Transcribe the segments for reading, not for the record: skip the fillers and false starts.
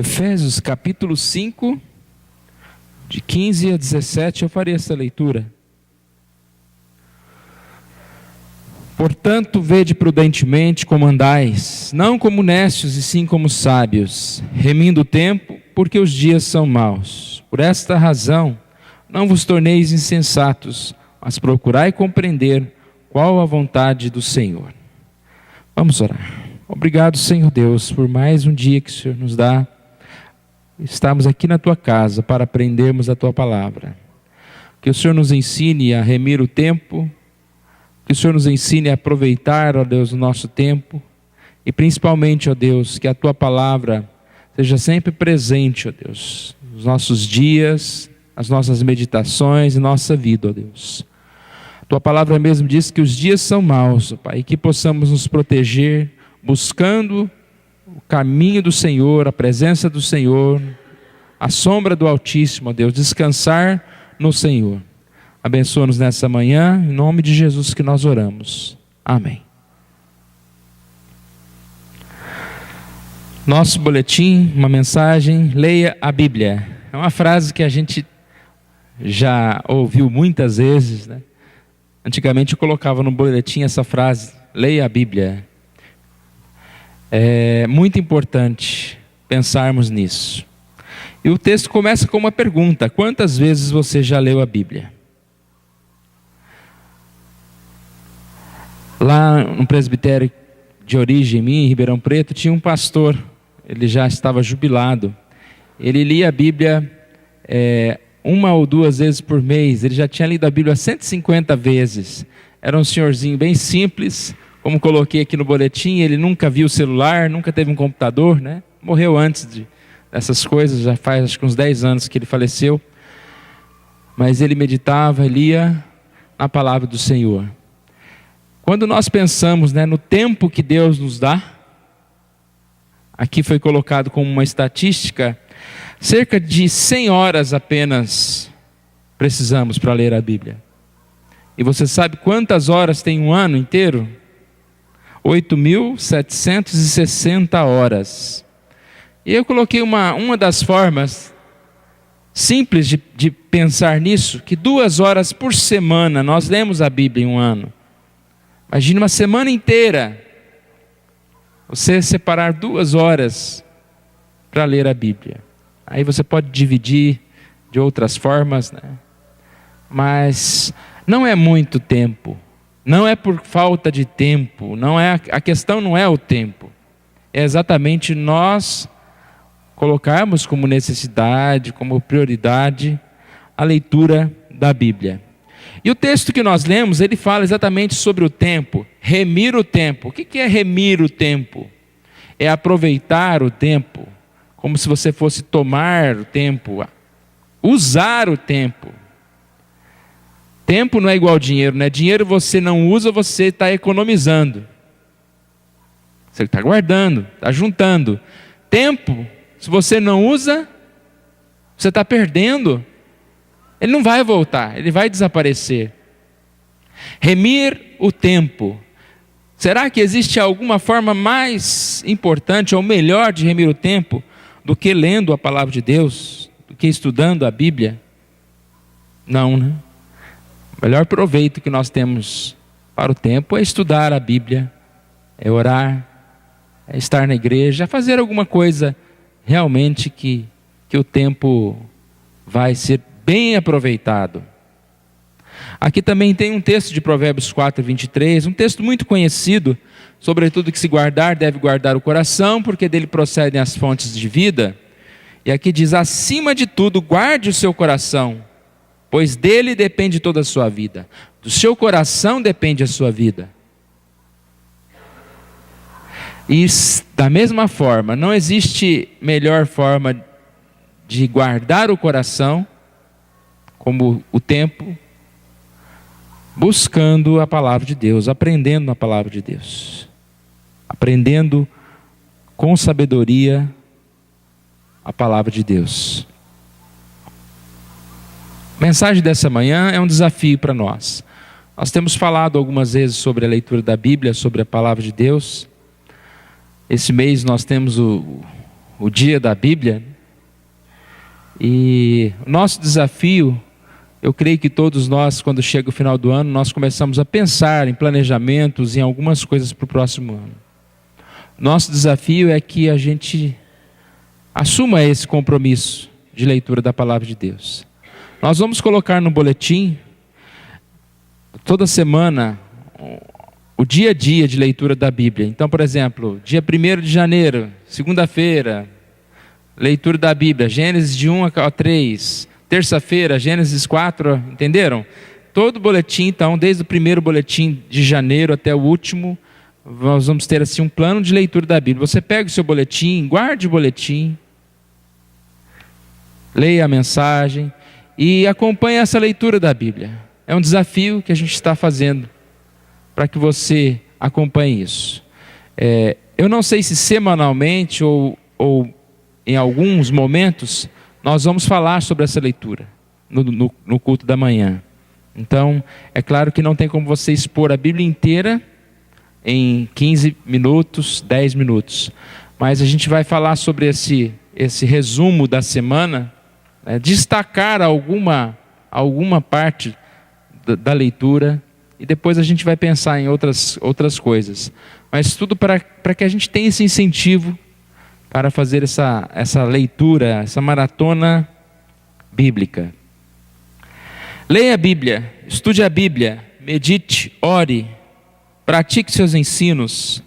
Efésios capítulo 5, de 15 a 17, eu farei essa leitura. Portanto, vede prudentemente como andais, não como necios e sim como sábios, remindo o tempo, porque os dias são maus. Por esta razão, não vos torneis insensatos, mas procurai compreender qual a vontade do Senhor. Vamos orar. Obrigado, Senhor Deus, por mais um dia que o Senhor nos dá. Estamos aqui na Tua casa para aprendermos a Tua palavra. Que o Senhor nos ensine a remir o tempo, que o Senhor nos ensine a aproveitar, ó Deus, o nosso tempo, e principalmente, ó Deus, que a Tua palavra seja sempre presente, ó Deus, nos nossos dias, nas nossas meditações e nossa vida, ó Deus. A Tua palavra mesmo diz que os dias são maus, ó Pai, e que possamos nos proteger, buscando o caminho do Senhor, a presença do Senhor, a sombra do Altíssimo, ó Deus, descansar no Senhor. Abençoa-nos nessa manhã, em nome de Jesus que nós oramos. Amém. Nosso boletim, uma mensagem, leia a Bíblia. É uma frase que a gente já ouviu muitas vezes, né? Antigamente eu colocava no boletim essa frase, leia a Bíblia. É muito importante pensarmos nisso. E o texto começa com uma pergunta: quantas vezes você já leu a Bíblia? Lá no presbitério de origem minha, em Ribeirão Preto, tinha um pastor, ele já estava jubilado. Ele lia a Bíblia uma ou duas vezes por mês. Ele já tinha lido a Bíblia 150 vezes. Era um senhorzinho bem simples, como coloquei aqui no boletim. Ele nunca viu celular, nunca teve um computador, né? Morreu antes dessas coisas, já faz acho que uns 10 anos que ele faleceu. Mas ele meditava, lia a palavra do Senhor. Quando nós pensamos, né, no tempo que Deus nos dá, aqui foi colocado como uma estatística, cerca de 100 horas apenas precisamos para ler a Bíblia. E você sabe quantas horas tem um ano inteiro? 8.760 horas. E eu coloquei uma das formas simples de pensar nisso, que 2 horas por semana nós lemos a Bíblia em um ano. Imagine uma semana inteira, você separar 2 horas para ler a Bíblia. Aí você pode dividir de outras formas, né? Mas não é muito tempo. Não é por falta de tempo. A questão não é o tempo. É exatamente nós colocarmos como necessidade, como prioridade, a leitura da Bíblia. E o texto que nós lemos, ele fala exatamente sobre o tempo, remir o tempo. O que é remir o tempo? É aproveitar o tempo, como se você fosse tomar o tempo, usar o tempo. Tempo não é igual dinheiro, né? Dinheiro você não usa, você está economizando. Você está guardando, está juntando. Tempo, se você não usa, você está perdendo. Ele não vai voltar, ele vai desaparecer. Remir o tempo. Será que existe alguma forma mais importante ou melhor de remir o tempo do que lendo a palavra de Deus, do que estudando a Bíblia? Não, né? O melhor proveito que nós temos para o tempo é estudar a Bíblia, é orar, é estar na igreja, é fazer alguma coisa realmente que o tempo vai ser bem aproveitado. Aqui também tem um texto de Provérbios 4, 23, um texto muito conhecido, sobretudo que se guardar, deve guardar o coração, porque dele procedem as fontes de vida. E aqui diz: acima de tudo, guarde o seu coração, pois dele depende toda a sua vida. Do seu coração depende a sua vida. E da mesma forma, não existe melhor forma de guardar o coração como o tempo, buscando a palavra de Deus, aprendendo a palavra de Deus, aprendendo com sabedoria a palavra de Deus. A mensagem dessa manhã é um desafio para nós. Nós temos falado algumas vezes sobre a leitura da Bíblia, sobre a palavra de Deus. Esse mês nós temos o o dia da Bíblia. E o nosso desafio, eu creio que todos nós, quando chega o final do ano, nós começamos a pensar em planejamentos, em algumas coisas para o próximo ano. Nosso desafio é que a gente assuma esse compromisso de leitura da Palavra de Deus. Nós vamos colocar no boletim, toda semana, o dia a dia de leitura da Bíblia. Então, por exemplo, dia 1º de janeiro, segunda-feira, leitura da Bíblia, Gênesis de 1 a 3, terça-feira, Gênesis 4, entenderam? Todo boletim, então, desde o primeiro boletim de janeiro até o último, nós vamos ter assim um plano de leitura da Bíblia. Você pega o seu boletim, guarde o boletim, leia a mensagem e acompanhe essa leitura da Bíblia. É um desafio que a gente está fazendo para que você acompanhe isso. Eu não sei se semanalmente ou em alguns momentos nós vamos falar sobre essa leitura no culto da manhã. Então, é claro que não tem como você expor a Bíblia inteira em 15 minutos, 10 minutos. Mas a gente vai falar sobre esse resumo da semana, destacar alguma parte da leitura, e depois a gente vai pensar em outras coisas. Mas tudo para que a gente tenha esse incentivo para fazer essa leitura, essa maratona bíblica. Leia a Bíblia, estude a Bíblia, medite, ore, pratique seus ensinos,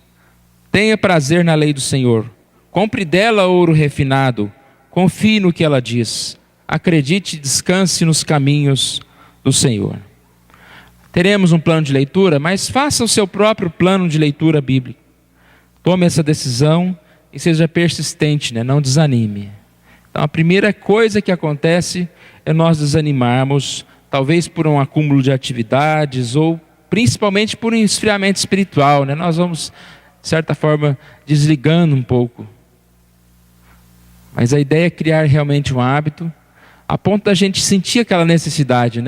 tenha prazer na lei do Senhor, compre dela ouro refinado, confie no que ela diz, acredite e descanse nos caminhos do Senhor. Teremos um plano de leitura, mas faça o seu próprio plano de leitura bíblica. Tome essa decisão e seja persistente, não desanime. Então a primeira coisa que acontece é nós desanimarmos, talvez por um acúmulo de atividades ou principalmente por um esfriamento espiritual. Nós vamos, de certa forma, desligando um pouco. Mas a ideia é criar realmente um hábito, a ponto da gente sentir aquela necessidade,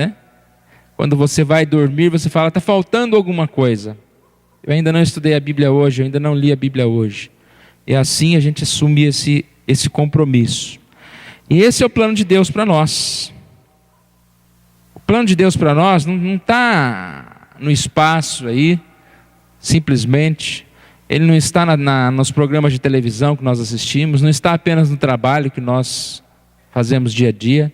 Quando você vai dormir, você fala, está faltando alguma coisa. Eu ainda não estudei a Bíblia hoje, eu ainda não li a Bíblia hoje. E assim a gente assume esse compromisso. E esse é o plano de Deus para nós. O plano de Deus para nós não está no espaço aí, simplesmente. Ele não está nos programas de televisão que nós assistimos, não está apenas no trabalho que nós fazemos dia a dia.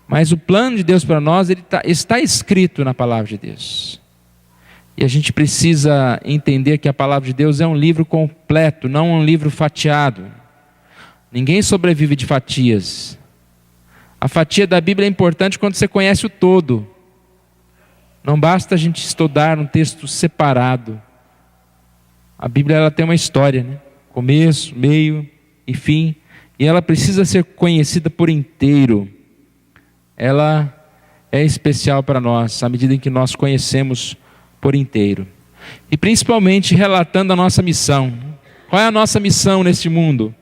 Mas o plano de Deus para nós, ele está escrito na Palavra de Deus. E a gente precisa entender que a Palavra de Deus é um livro completo, não um livro fatiado. Ninguém sobrevive de fatias. A fatia da Bíblia é importante quando você conhece o todo. Não basta a gente estudar um texto separado. A Bíblia ela tem uma história, começo, meio e fim. E ela precisa ser conhecida por inteiro. Ela é especial para nós, à medida em que nós conhecemos por inteiro. E principalmente relatando a nossa missão. Qual é a nossa missão neste mundo?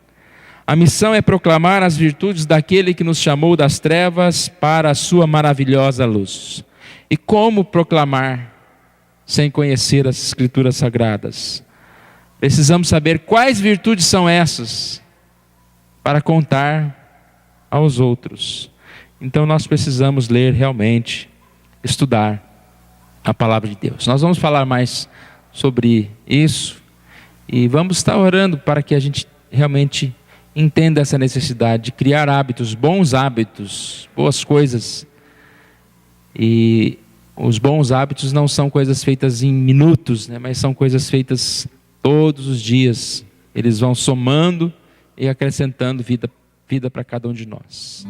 A missão é proclamar as virtudes daquele que nos chamou das trevas para a sua maravilhosa luz. E como proclamar sem conhecer as Escrituras Sagradas? Precisamos saber quais virtudes são essas para contar aos outros. Então nós precisamos ler realmente, estudar a Palavra de Deus. Nós vamos falar mais sobre isso e vamos estar orando para que a gente realmente entenda essa necessidade de criar hábitos, bons hábitos, boas coisas. E os bons hábitos não são coisas feitas em minutos, mas são coisas feitas todos os dias. Eles vão somando e acrescentando vida para cada um de nós.